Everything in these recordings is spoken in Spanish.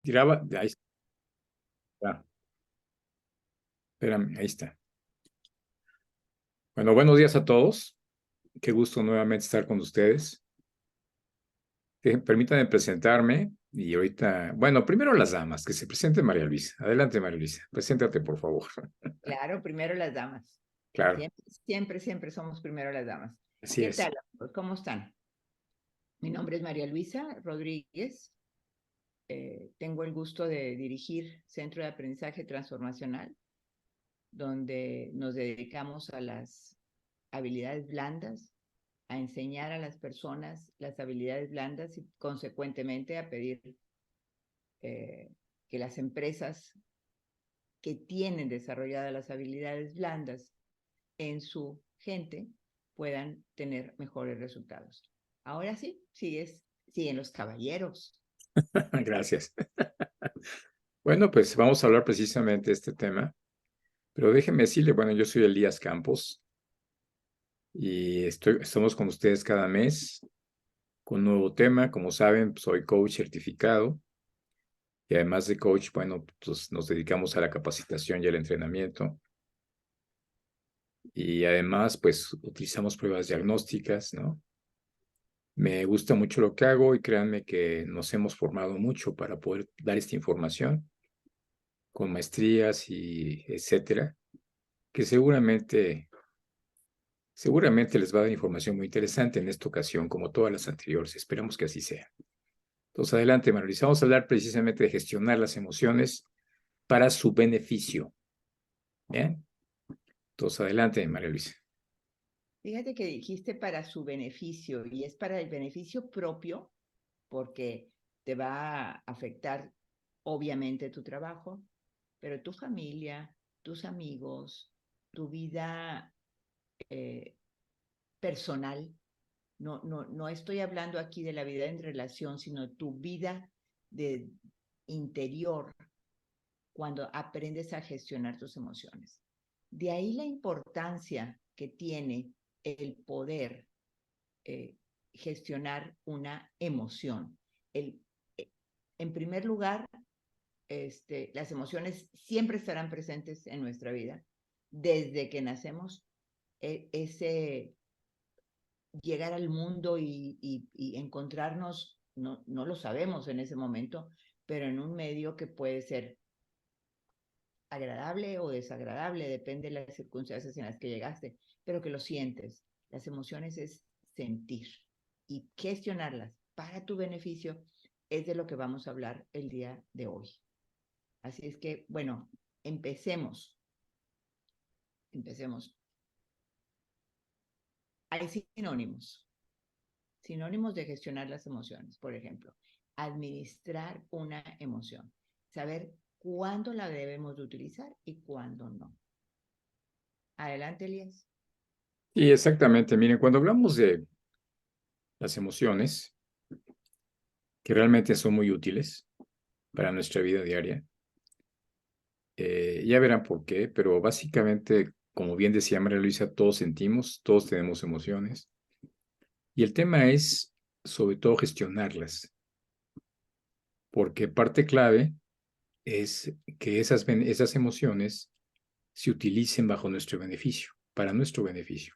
Graba, ahí está. Espérame, ahí está. Bueno, buenos días a todos. Qué gusto nuevamente estar con ustedes. Permítanme presentarme y ahorita, bueno, primero las damas, que se presente María Luisa. Adelante, María Luisa. Preséntate, por favor. Claro, primero las damas. Claro, Siempre somos primero las damas. así ¿Qué es. tal, amigos? ¿Cómo están? Mi nombre es María Luisa Rodríguez. Tengo el gusto de dirigir Centro de Aprendizaje Transformacional, donde nos dedicamos a las habilidades blandas, a enseñar a las personas las habilidades blandas y consecuentemente a pedir que las empresas que tienen desarrolladas las habilidades blandas en su gente puedan tener mejores resultados. Ahora sí, siguen los caballeros. Gracias. Bueno, pues vamos a hablar precisamente de este tema, pero déjenme decirle, bueno, yo soy Elías Campos y estamos con ustedes cada mes con un nuevo tema. Como saben, soy coach certificado y además de coach, bueno, pues nos dedicamos a la capacitación y al entrenamiento. Y además, pues utilizamos pruebas diagnósticas, ¿no? Me gusta mucho lo que hago y créanme que nos hemos formado mucho para poder dar esta información con maestrías y etcétera, que seguramente les va a dar información muy interesante en esta ocasión, como todas las anteriores. Esperamos que así sea. Entonces, adelante, María Luisa. Vamos a hablar precisamente de gestionar las emociones para su beneficio. ¿Bien? Entonces, adelante, María Luisa. Fíjate que dijiste para su beneficio y es para el beneficio propio porque te va a afectar obviamente tu trabajo, pero tu familia, tus amigos, tu vida eh, personal. No estoy hablando aquí de la vida en relación, sino tu vida de interior cuando aprendes a gestionar tus emociones. De ahí la importancia que tiene el poder gestionar una emoción. El, en primer lugar, las emociones siempre estarán presentes en nuestra vida. Desde que nacemos, ese llegar al mundo y encontrarnos, no lo sabemos en ese momento, pero en un medio que puede ser agradable o desagradable, depende de las circunstancias en las que llegaste, pero que lo sientes. Las emociones es sentir y gestionarlas para tu beneficio es de lo que vamos a hablar el día de hoy. Así es que, bueno, empecemos. Hay sinónimos de gestionar las emociones. Por ejemplo, administrar una emoción, saber cuándo la debemos de utilizar y cuándo no. Adelante, Elías. Y exactamente, miren, cuando hablamos de las emociones, que realmente son muy útiles para nuestra vida diaria, ya verán por qué, pero básicamente, como bien decía María Luisa, todos sentimos, todos tenemos emociones, y el tema es sobre todo gestionarlas, porque parte clave es que esas emociones se utilicen bajo nuestro beneficio, para nuestro beneficio.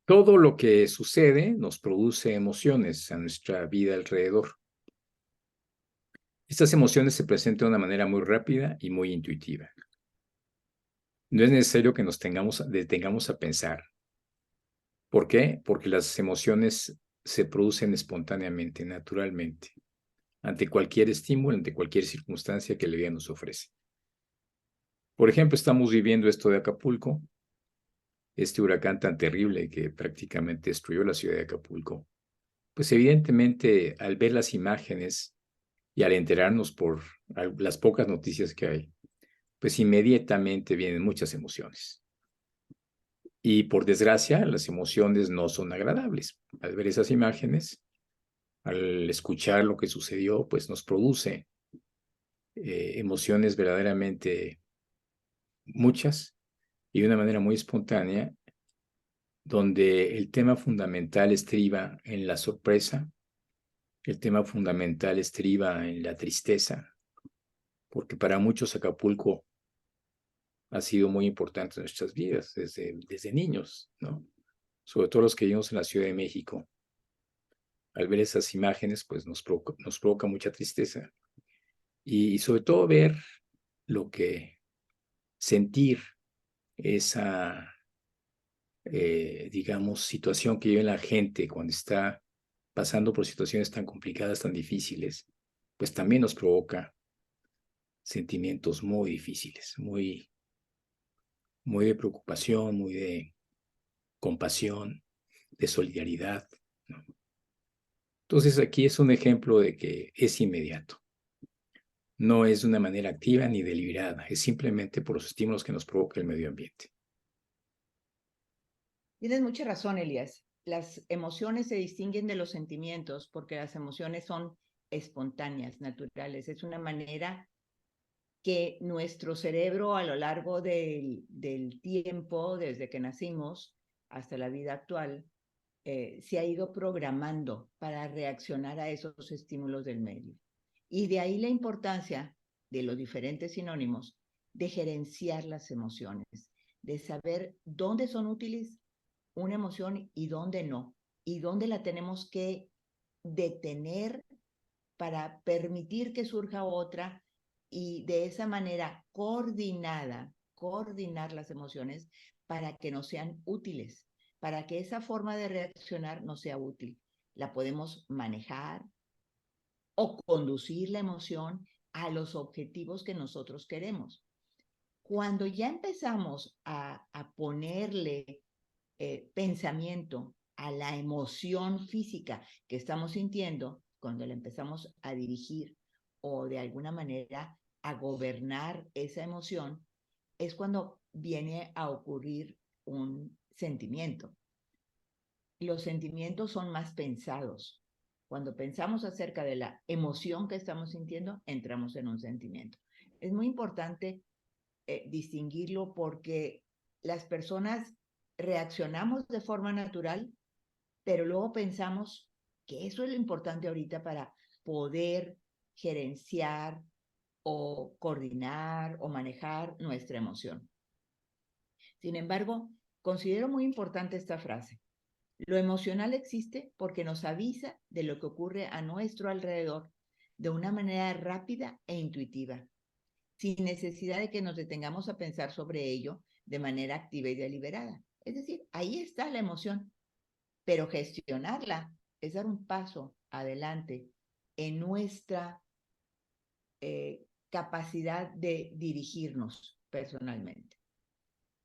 Todo lo que sucede nos produce emociones a nuestra vida alrededor. Estas emociones se presentan de una manera muy rápida y muy intuitiva. No es necesario que nos detengamos a pensar. ¿Por qué? Porque las emociones se producen espontáneamente, naturalmente, ante cualquier estímulo, ante cualquier circunstancia que la vida nos ofrece. Por ejemplo, estamos viviendo esto de Acapulco, este huracán tan terrible que prácticamente destruyó la ciudad de Acapulco. Pues evidentemente, al ver las imágenes y al enterarnos por las pocas noticias que hay, pues inmediatamente vienen muchas emociones. Y por desgracia, las emociones no son agradables. Al ver esas imágenes, al escuchar lo que sucedió, pues nos produce emociones verdaderamente muchas y de una manera muy espontánea, donde el tema fundamental estriba en la sorpresa, El tema fundamental estriba en la tristeza, porque para muchos Acapulco ha sido muy importante en nuestras vidas desde niños, ¿no? Sobre todo los que vivimos en la Ciudad de México. Al ver esas imágenes, pues nos provoca mucha tristeza. Y sobre todo ver lo que sentir esa, digamos, situación que vive la gente cuando está pasando por situaciones tan complicadas, tan difíciles, pues también nos provoca sentimientos muy difíciles, muy de preocupación, muy de compasión, de solidaridad, ¿no? Entonces aquí es un ejemplo de que es inmediato. No es de una manera activa ni deliberada, es simplemente por los estímulos que nos provoca el medio ambiente. Tienes mucha razón, Elías. Las emociones se distinguen de los sentimientos porque las emociones son espontáneas, naturales. Es una manera que nuestro cerebro a lo largo del tiempo, desde que nacimos hasta la vida actual, se ha ido programando para reaccionar a esos estímulos del medio. Y de ahí la importancia de los diferentes sinónimos de gerenciar las emociones, de saber dónde son útiles una emoción y dónde no, y dónde la tenemos que detener para permitir que surja otra y de esa manera coordinar las emociones para que nos sean útiles, para que esa forma de reaccionar nos sea útil. La podemos manejar o conducir la emoción a los objetivos que nosotros queremos. Cuando ya empezamos a ponerle pensamiento a la emoción física que estamos sintiendo, cuando la empezamos a dirigir o de alguna manera a gobernar esa emoción, es cuando viene a ocurrir un sentimiento. Los sentimientos son más pensados. Cuando pensamos acerca de la emoción que estamos sintiendo, entramos en un sentimiento. Es muy importante distinguirlo porque las personas reaccionamos de forma natural, pero luego pensamos que eso es lo importante ahorita para poder gerenciar o coordinar o manejar nuestra emoción. Sin embargo, considero muy importante esta frase. Lo emocional existe porque nos avisa de lo que ocurre a nuestro alrededor de una manera rápida e intuitiva, sin necesidad de que nos detengamos a pensar sobre ello de manera activa y deliberada. Es decir, ahí está la emoción, pero gestionarla es dar un paso adelante en nuestra capacidad de dirigirnos personalmente.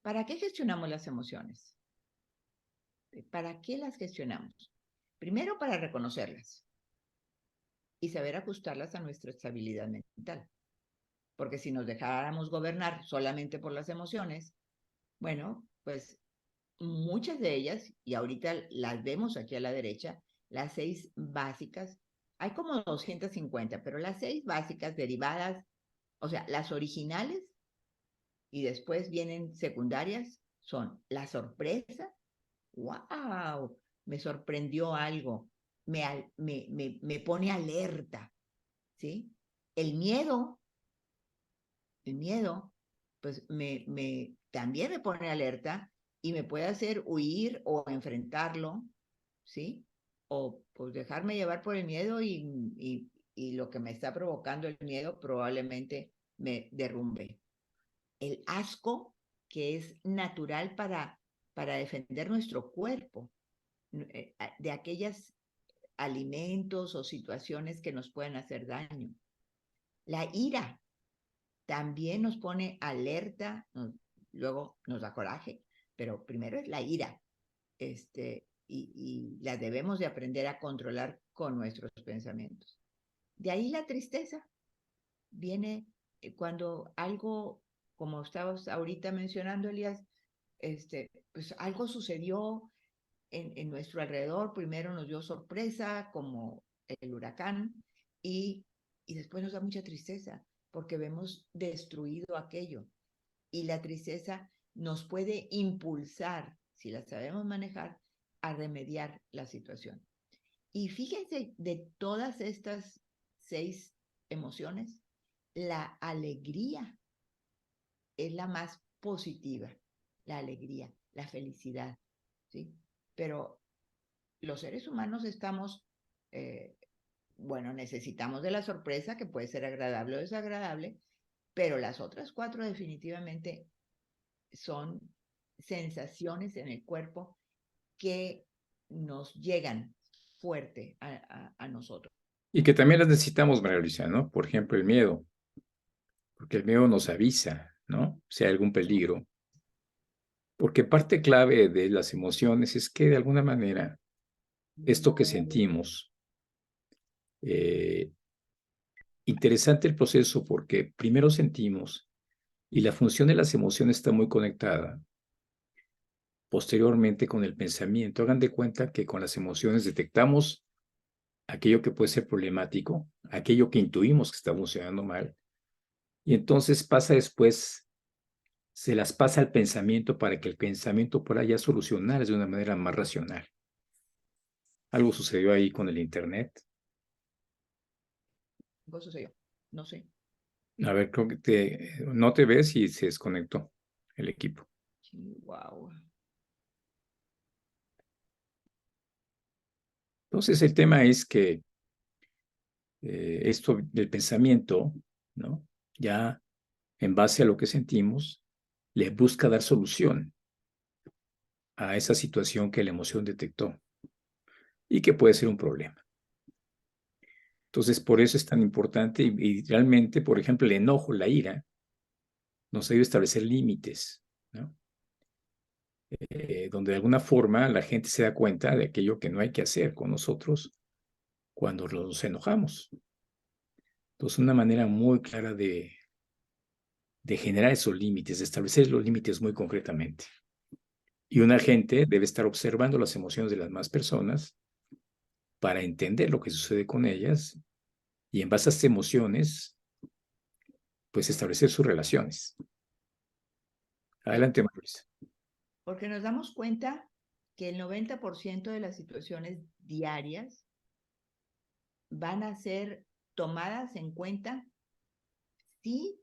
¿Para qué gestionamos las emociones? ¿Para qué las gestionamos? Primero, para reconocerlas y saber ajustarlas a nuestra estabilidad mental. Porque si nos dejáramos gobernar solamente por las emociones, bueno, pues muchas de ellas, y ahorita las vemos aquí a la derecha, las 6 básicas, hay como 250, pero las 6 básicas derivadas, o sea, las originales y después vienen secundarias, son la sorpresa, wow, me sorprendió algo, me pone alerta, ¿sí? El miedo, el miedo, pues también me pone alerta y me puede hacer huir o enfrentarlo, ¿sí? O pues dejarme llevar por el miedo y lo que me está provocando el miedo probablemente me derrumbe. El asco, que es natural para defender nuestro cuerpo de aquellos alimentos o situaciones que nos pueden hacer daño. La ira también nos pone alerta, luego nos da coraje, pero primero es la ira, y la debemos de aprender a controlar con nuestros pensamientos. De ahí la tristeza viene cuando algo, como estabas ahorita mencionando, Elías, pues algo sucedió en nuestro alrededor, primero nos dio sorpresa, como el huracán, y, y después nos da mucha tristeza, porque vemos destruido aquello. Y la tristeza nos puede impulsar, si la sabemos manejar, a remediar la situación. Y fíjense, de todas estas 6 emociones, la alegría es la más positiva, la alegría, la felicidad, ¿sí? Pero los seres humanos estamos, bueno, necesitamos de la sorpresa, que puede ser agradable o desagradable, pero las otras 4 definitivamente son sensaciones en el cuerpo que nos llegan fuerte a nosotros. Y que también las necesitamos, María Luisa, ¿no? Por ejemplo, el miedo, porque el miedo nos avisa, ¿no? Si hay algún peligro. Porque parte clave de las emociones es que de alguna manera esto que sentimos, interesante el proceso porque primero sentimos y la función de las emociones está muy conectada posteriormente con el pensamiento. Hagan de cuenta que con las emociones detectamos aquello que puede ser problemático, aquello que intuimos que está funcionando mal, y entonces pasa después, se las pasa al pensamiento para que el pensamiento pueda ya solucionar de una manera más racional. Algo sucedió ahí con el Internet. ¿Qué sucedió? No sé. A ver, creo que no te ves y se desconectó el equipo. Wow. Entonces, el tema es que esto del pensamiento, ¿no? Ya en base a lo que sentimos, le busca dar solución a esa situación que la emoción detectó y que puede ser un problema. Entonces, por eso es tan importante y realmente, por ejemplo, el enojo, la ira, nos ayuda a establecer límites, ¿no? Donde de alguna forma la gente se da cuenta de aquello que no hay que hacer con nosotros cuando nos enojamos. Entonces, una manera muy clara de generar esos límites, de establecer los límites muy concretamente. Y un agente debe estar observando las emociones de las demás personas para entender lo que sucede con ellas y en base a estas emociones, pues establecer sus relaciones. Sí, Adelante, Mauricio. porque nos damos cuenta que el 90% de las situaciones diarias van a ser tomadas en cuenta si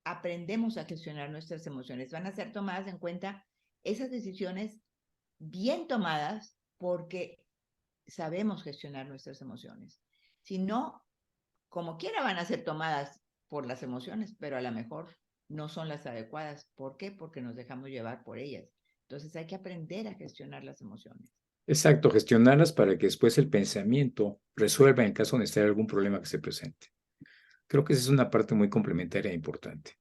aprendemos a gestionar nuestras emociones. Van a ser tomadas en cuenta esas decisiones bien tomadas porque sabemos gestionar nuestras emociones. Si no, como quiera van a ser tomadas por las emociones, pero a lo mejor no son las adecuadas. ¿Por qué? Porque nos dejamos llevar por ellas. Entonces hay que aprender a gestionar las emociones. Exacto, gestionarlas para que después el pensamiento resuelva en caso de estar algún problema que se presente. Creo que esa es una parte muy complementaria e importante.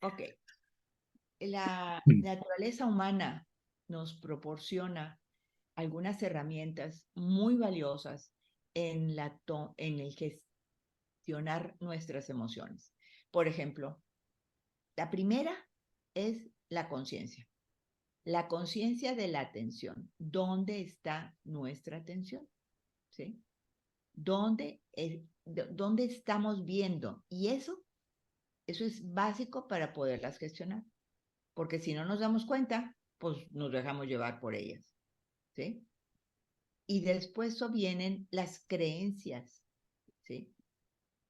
Ok, la naturaleza humana nos proporciona algunas herramientas muy valiosas en el gestionar nuestras emociones. Por ejemplo, la primera es la conciencia. La conciencia de la atención. ¿Dónde está nuestra atención? ¿Sí? ¿Dónde estamos viendo? Y eso es básico para poderlas gestionar. Porque si no nos damos cuenta, pues nos dejamos llevar por ellas. ¿Sí? Y después vienen las creencias. ¿Sí?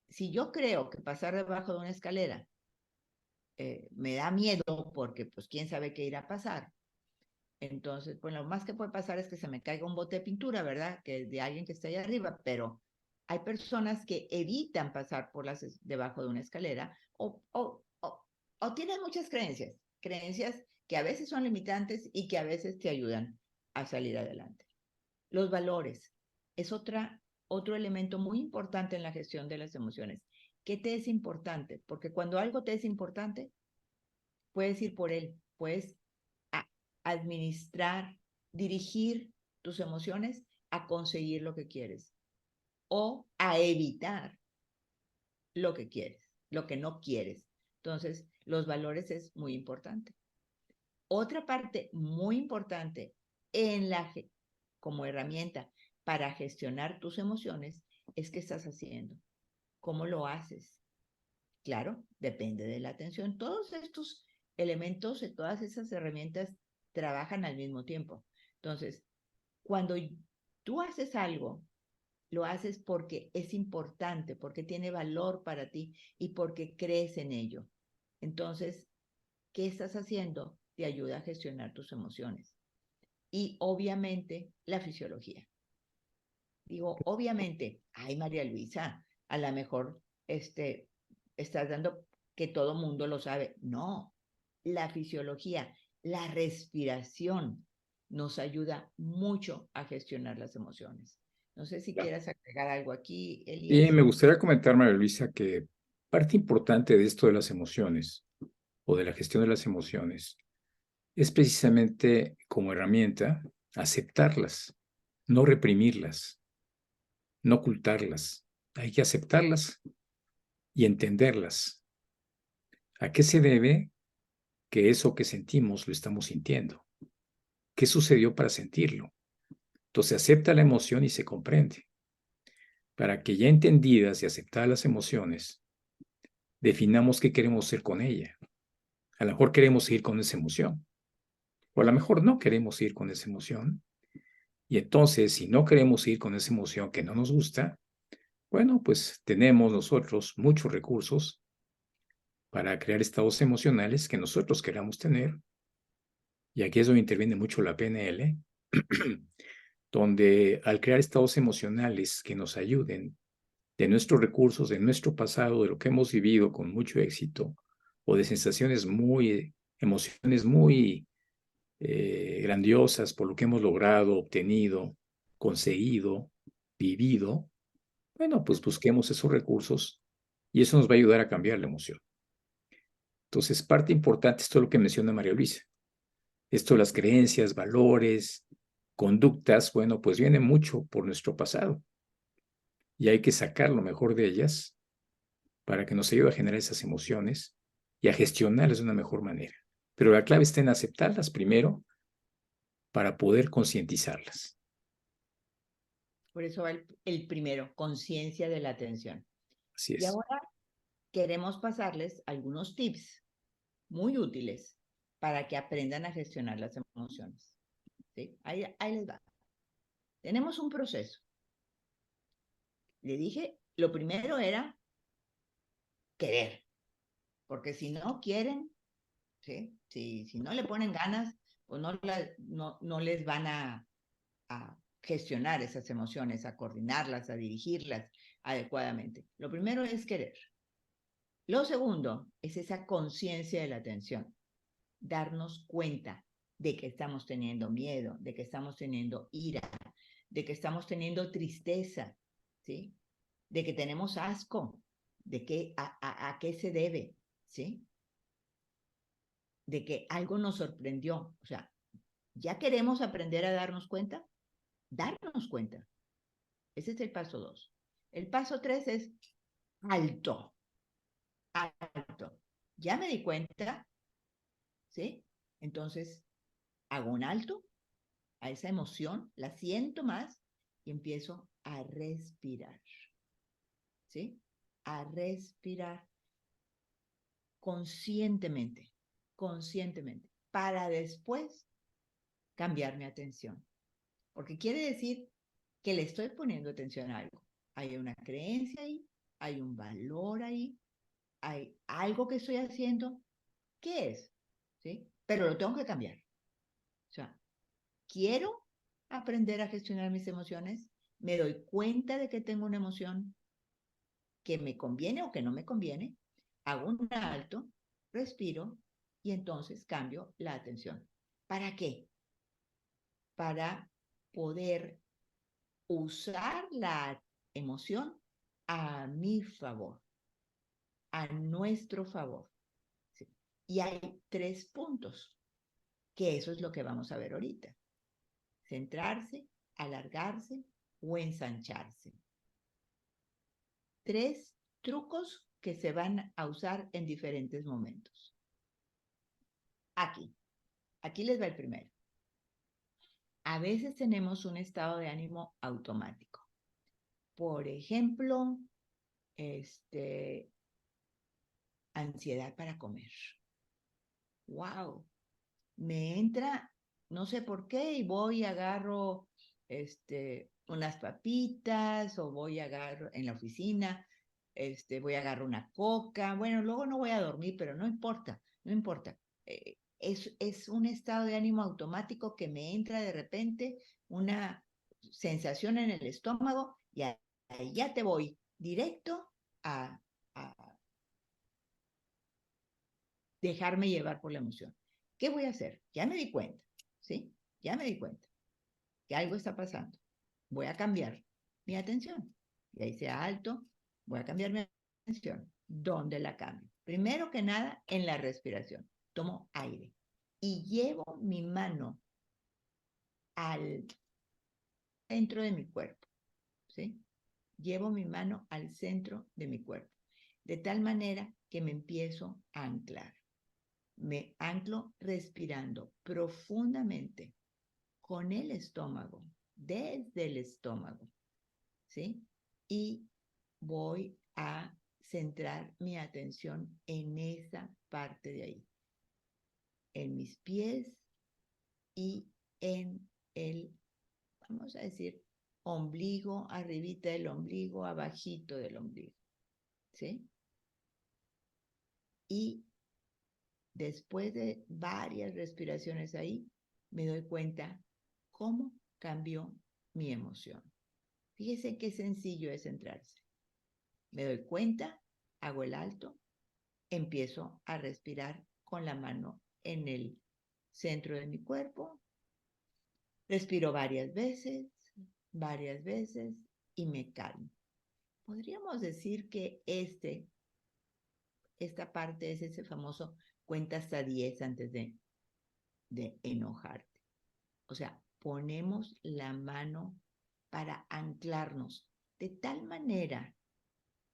Si yo creo que pasar debajo de una escalera me da miedo porque pues quién sabe qué irá a pasar. Entonces, pues lo más que puede pasar es que se me caiga un bote de pintura, ¿verdad? Que es de alguien que está allá arriba, pero hay personas que evitan pasar debajo de una escalera o tienen muchas creencias que a veces son limitantes y que a veces te ayudan a salir adelante. Los valores es otro elemento muy importante en la gestión de las emociones. ¿Qué te es importante? Porque cuando algo te es importante, puedes ir por él, puedes administrar, dirigir tus emociones a conseguir lo que quieres o a evitar lo que quieres, lo que no quieres. Entonces, los valores es muy importante. Otra parte muy importante en como herramienta para gestionar tus emociones es qué estás haciendo, cómo lo haces. Claro, depende de la atención. Todos estos elementos y todas esas herramientas trabajan al mismo tiempo. Entonces, cuando tú haces algo, lo haces porque es importante, porque tiene valor para ti y porque crees en ello. Entonces, ¿qué estás haciendo? Te ayuda a gestionar tus emociones. Y obviamente la fisiología. Digo, obviamente, ay María Luisa, a lo mejor estás dando que todo mundo lo sabe. No, la fisiología, la respiración nos ayuda mucho a gestionar las emociones. No sé si Claro. quieras agregar algo aquí, Y Elías. me gustaría comentar, María Luisa, que parte importante de esto de las emociones o de la gestión de las emociones es precisamente como herramienta aceptarlas, no reprimirlas, no ocultarlas. Hay que aceptarlas y entenderlas. ¿A qué se debe que eso que sentimos lo estamos sintiendo? ¿Qué sucedió para sentirlo? Entonces acepta la emoción y se comprende. Para que ya entendidas y aceptadas las emociones, definamos qué queremos hacer con ella. A lo mejor queremos ir con esa emoción, o a lo mejor no queremos ir con esa emoción. Y entonces, si no queremos ir con esa emoción que no nos gusta, bueno, pues tenemos nosotros muchos recursos para crear estados emocionales que nosotros queramos tener. Y aquí es donde interviene mucho la PNL, donde al crear estados emocionales que nos ayuden de nuestros recursos, de nuestro pasado, de lo que hemos vivido con mucho éxito, o de sensaciones muy, emociones muy grandiosas por lo que hemos logrado, obtenido, conseguido, vivido, bueno, pues busquemos esos recursos y eso nos va a ayudar a cambiar la emoción. Entonces, parte importante, esto es lo que menciona María Luisa. Esto de las creencias, valores, conductas, bueno, pues viene mucho por nuestro pasado y hay que sacar lo mejor de ellas para que nos ayude a generar esas emociones y a gestionarlas de una mejor manera. Pero la clave está en aceptarlas primero para poder concientizarlas. Por eso va el primero, conciencia de la atención. Así Y es. ahora queremos pasarles algunos tips muy útiles para que aprendan a gestionar las emociones. ¿Sí? Ahí les va. Tenemos un proceso. Le dije, lo primero era querer, porque si no quieren, ¿sí? Si no le ponen ganas, pues no les van a gestionar esas emociones, a coordinarlas, a dirigirlas adecuadamente. Lo primero es querer. Lo segundo es esa conciencia de la atención, darnos cuenta de que estamos teniendo miedo, de que estamos teniendo ira, de que estamos teniendo tristeza, ¿sí? De que tenemos asco, de qué, a qué se debe, ¿sí? De que algo nos sorprendió. O sea, ya queremos aprender a darnos cuenta. Ese es el paso 2. El paso 3 es alto, alto. Ya me di cuenta, ¿sí? Entonces, hago un alto a esa emoción, la siento más y empiezo a respirar, ¿sí? A respirar conscientemente, conscientemente, para después cambiar mi atención. Porque quiere decir que le estoy poniendo atención a algo. Hay una creencia ahí, hay un valor ahí, hay algo que estoy haciendo. ¿Qué es? ¿Sí? Pero lo tengo que cambiar. O sea, quiero aprender a gestionar mis emociones, me doy cuenta de que tengo una emoción que me conviene o que no me conviene, hago un alto, respiro y entonces cambio la atención. ¿Para qué? Para poder usar la emoción a mi favor, a nuestro favor. ¿Sí? Y hay 3 puntos, que eso es lo que vamos a ver ahorita. Centrarse, alargarse o ensancharse. 3 trucos que se van a usar en diferentes momentos. Aquí les va el primero. A veces tenemos un estado de ánimo automático. Por ejemplo, ansiedad para comer. ¡Wow! Me entra, no sé por qué, y voy y agarro unas papitas o voy a agarrar en la oficina, voy a agarrar una coca. Bueno, luego no voy a dormir, pero no importa, no importa. Es un estado de ánimo automático que me entra de repente una sensación en el estómago y ahí ya te voy directo a dejarme llevar por la emoción. ¿Qué voy a hacer? Ya me di cuenta, ¿sí? Ya me di cuenta que algo está pasando. Voy a cambiar mi atención. Y ahí sea alto, voy a cambiar mi atención. ¿Dónde la cambio? Primero que nada, en la respiración. Tomo aire y llevo mi mano al centro de mi cuerpo, ¿sí? Llevo mi mano al centro de mi cuerpo, de tal manera que me empiezo a anclar. Me anclo respirando profundamente con el estómago, desde el estómago, ¿sí? Y voy a centrar mi atención en esa parte de ahí, en mis pies y en el, vamos a decir, ombligo, arribita del ombligo, abajito del ombligo, ¿sí? Y después de varias respiraciones ahí, me doy cuenta cómo cambió mi emoción. Fíjese qué sencillo es centrarse. Me doy cuenta, hago el alto, empiezo a respirar con la mano en el centro de mi cuerpo, respiro varias veces y me calmo. Podríamos decir que esta parte es ese famoso cuenta hasta 10 antes de enojarte. O sea, ponemos la mano para anclarnos de tal manera,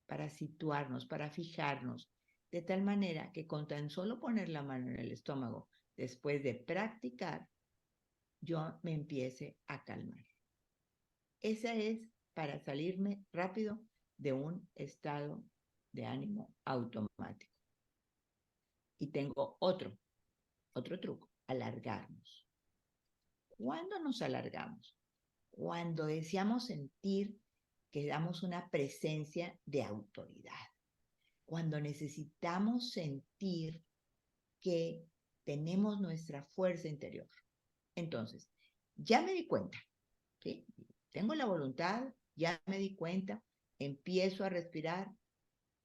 para situarnos, para fijarnos, de tal manera que con tan solo poner la mano en el estómago, después de practicar, yo me empiece a calmar. Esa es para salirme rápido de un estado de ánimo automático. Y tengo otro truco, alargarnos. ¿Cuándo nos alargamos? Cuando deseamos sentir que damos una presencia de autoridad. Cuando necesitamos sentir que tenemos nuestra fuerza interior. Entonces, ya me di cuenta, ¿sí? Tengo la voluntad, ya me di cuenta, empiezo a respirar.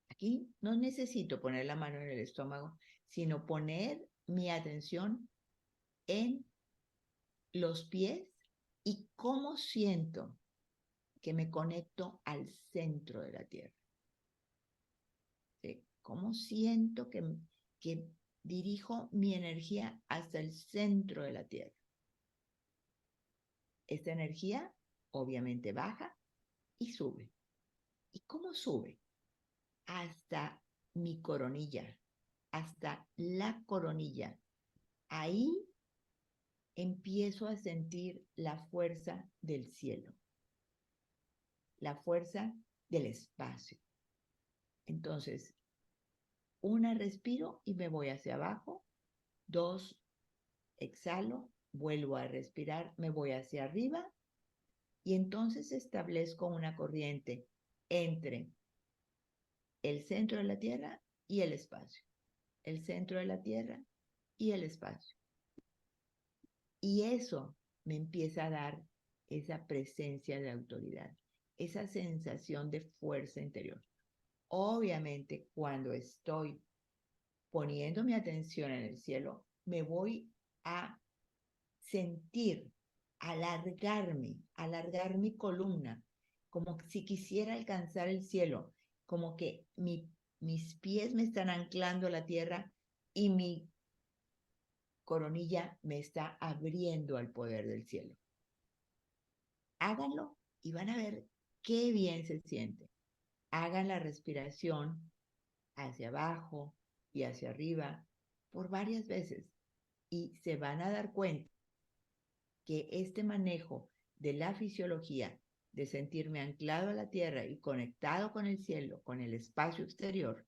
Aquí no necesito poner la mano en el estómago, sino poner mi atención en los pies y cómo siento que me conecto al centro de la tierra. ¿Sí? Cómo siento que dirijo mi energía hasta el centro de la tierra. Esta energía obviamente baja y sube. ¿Y cómo sube? Hasta mi coronilla, hasta la coronilla. Ahí empiezo a sentir la fuerza del cielo, la fuerza del espacio. Entonces, una, respiro y me voy hacia abajo. 2, exhalo, vuelvo a respirar, me voy hacia arriba y entonces establezco una corriente entre el centro de la Tierra y el espacio. El centro de la Tierra y el espacio. Y eso me empieza a dar esa presencia de autoridad, esa sensación de fuerza interior. Obviamente, cuando estoy poniendo mi atención en el cielo, me voy a sentir, alargar mi columna, como si quisiera alcanzar el cielo, como que mis pies me están anclando a la tierra y mi coronilla me está abriendo al poder del cielo. Háganlo y van a ver qué bien se siente. Hagan la respiración hacia abajo y hacia arriba por varias veces y se van a dar cuenta que este manejo de la fisiología, de sentirme anclado a la tierra y conectado con el cielo, con el espacio exterior,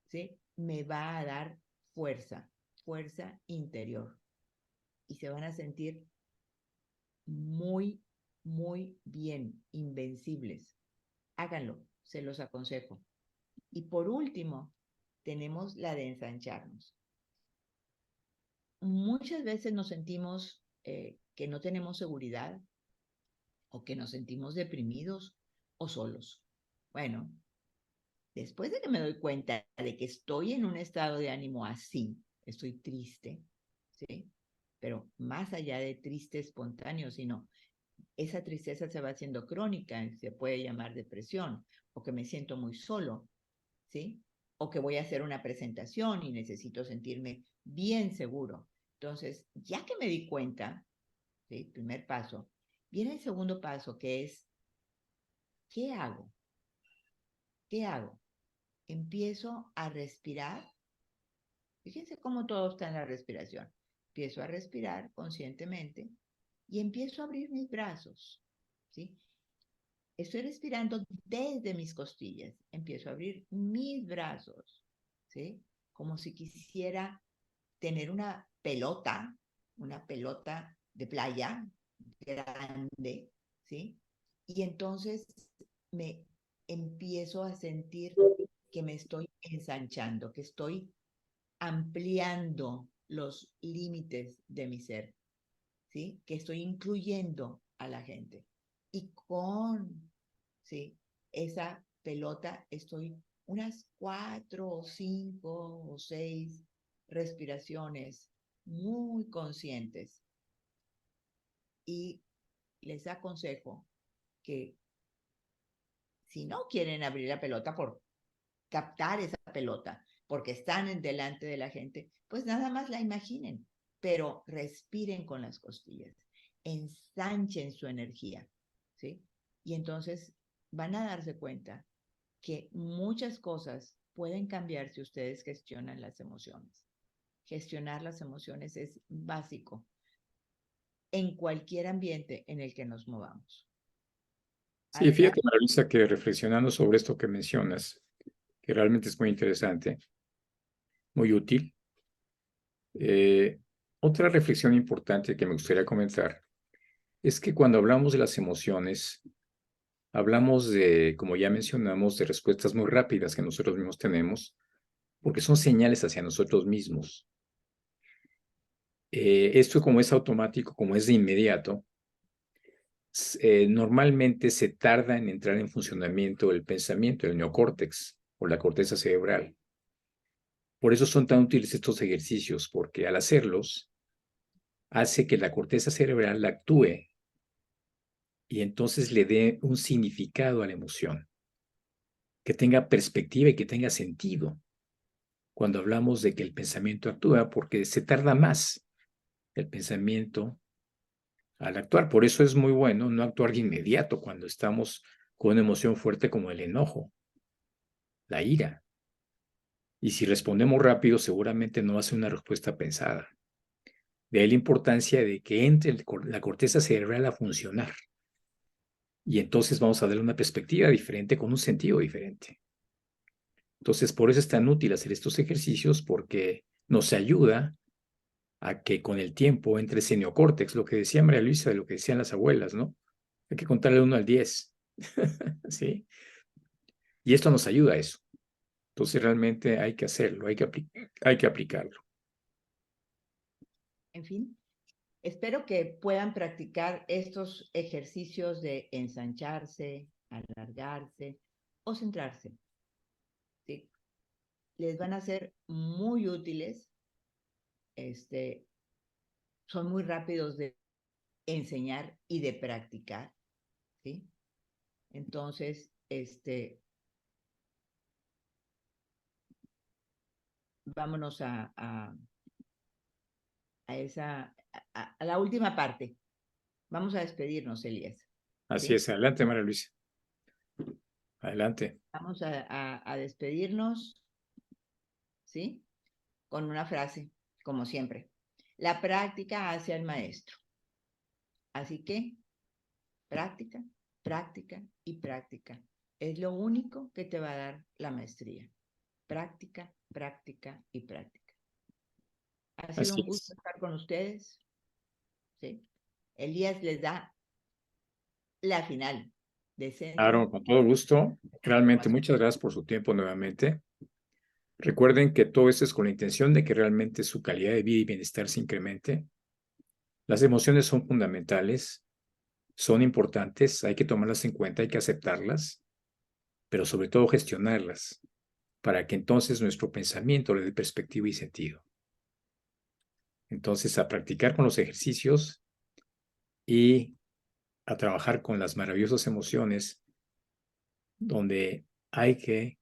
¿sí? Me va a dar fuerza interior. Y se van a sentir muy, muy bien, invencibles. Háganlo, se los aconsejo. Y por último, tenemos la de ensancharnos. Muchas veces nos sentimos que no tenemos seguridad o que nos sentimos deprimidos o solos. Bueno, después de que me doy cuenta de que estoy en un estado de ánimo así, estoy triste, ¿sí? Pero más allá de triste espontáneo, sino esa tristeza se va haciendo crónica, se puede llamar depresión, o que me siento muy solo, ¿sí? O que voy a hacer una presentación y necesito sentirme bien seguro. Entonces, ya que me di cuenta, ¿sí? Primer paso, viene el segundo paso, que es, ¿qué hago? ¿Qué hago? Empiezo a respirar. Fíjense cómo todo está en la respiración. Empiezo a respirar conscientemente y empiezo a abrir mis brazos, ¿sí? Estoy respirando desde mis costillas. Empiezo a abrir mis brazos, ¿sí? Como si quisiera tener una pelota de playa grande, ¿sí? Y entonces me empiezo a sentir que me estoy ensanchando, que estoy ampliando los límites de mi ser, ¿sí? Que estoy incluyendo a la gente. Y con, ¿sí? Esa pelota estoy unas 4 o 5 o 6 respiraciones muy conscientes. Y les aconsejo que si no quieren abrir la pelota por captar esa pelota, porque están en delante de la gente, pues nada más la imaginen, pero respiren con las costillas, ensanchen su energía, ¿sí? Y entonces van a darse cuenta que muchas cosas pueden cambiar si ustedes gestionan las emociones. Gestionar las emociones es básico en cualquier ambiente en el que nos movamos. Sí, Además, fíjate, María Luisa, que reflexionando sobre esto que mencionas, que realmente es muy interesante, muy útil. Otra reflexión importante que me gustaría comentar es que cuando hablamos de las emociones, hablamos de, como ya mencionamos, de respuestas muy rápidas que nosotros mismos tenemos, porque son señales hacia nosotros mismos. Esto como es automático, como es de inmediato, normalmente se tarda en entrar en funcionamiento el pensamiento, el neocórtex o la corteza cerebral. Por eso son tan útiles estos ejercicios, porque al hacerlos, hace que la corteza cerebral actúe y entonces le dé un significado a la emoción, que tenga perspectiva y que tenga sentido. Cuando hablamos de que el pensamiento actúa, porque se tarda más el pensamiento al actuar. Por eso es muy bueno no actuar de inmediato cuando estamos con una emoción fuerte como el enojo, la ira. Y si respondemos rápido, seguramente no va a ser una respuesta pensada. De ahí la importancia de que entre la corteza cerebral a funcionar. Y entonces vamos a darle una perspectiva diferente con un sentido diferente. Entonces, por eso es tan útil hacer estos ejercicios porque nos ayuda a que con el tiempo entre ese neocórtex, lo que decía María Luisa, lo que decían las abuelas, ¿no? Hay que contarle 1 al 10, ¿sí? Y esto nos ayuda a eso. Entonces, realmente hay que hacerlo, hay que aplicarlo. en fin, espero que puedan practicar estos ejercicios de ensancharse, alargarse o centrarse, ¿sí? Les van a ser muy útiles, son muy rápidos de enseñar y de practicar, ¿sí? Entonces, vámonos a la última parte. Vamos a despedirnos, Elías, Así ¿sí? es, adelante, María Luisa. Adelante. Vamos a despedirnos, ¿sí? Con una frase, como siempre. La práctica hace al maestro. Así que práctica, práctica y práctica. Es lo único que te va a dar la maestría. Práctica, práctica y práctica. Ha sido Así un gusto es. estar con ustedes, ¿sí? Elías les da la final de Claro, centro. con todo gusto. Realmente, Más o muchas gracias por su tiempo nuevamente. Recuerden que todo esto es con la intención de que realmente su calidad de vida y bienestar se incremente. Las emociones son fundamentales, son importantes, hay que tomarlas en cuenta, hay que aceptarlas, pero sobre todo gestionarlas para que entonces nuestro pensamiento le dé perspectiva y sentido. Entonces, a practicar con los ejercicios y a trabajar con las maravillosas emociones donde hay que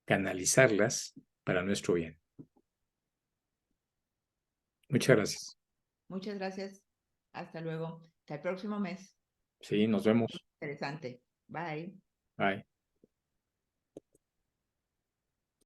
canalizarlas para nuestro bien. Muchas gracias. Muchas gracias. Hasta luego. Hasta el próximo mes. Sí, nos vemos. Interesante. Bye. Bye.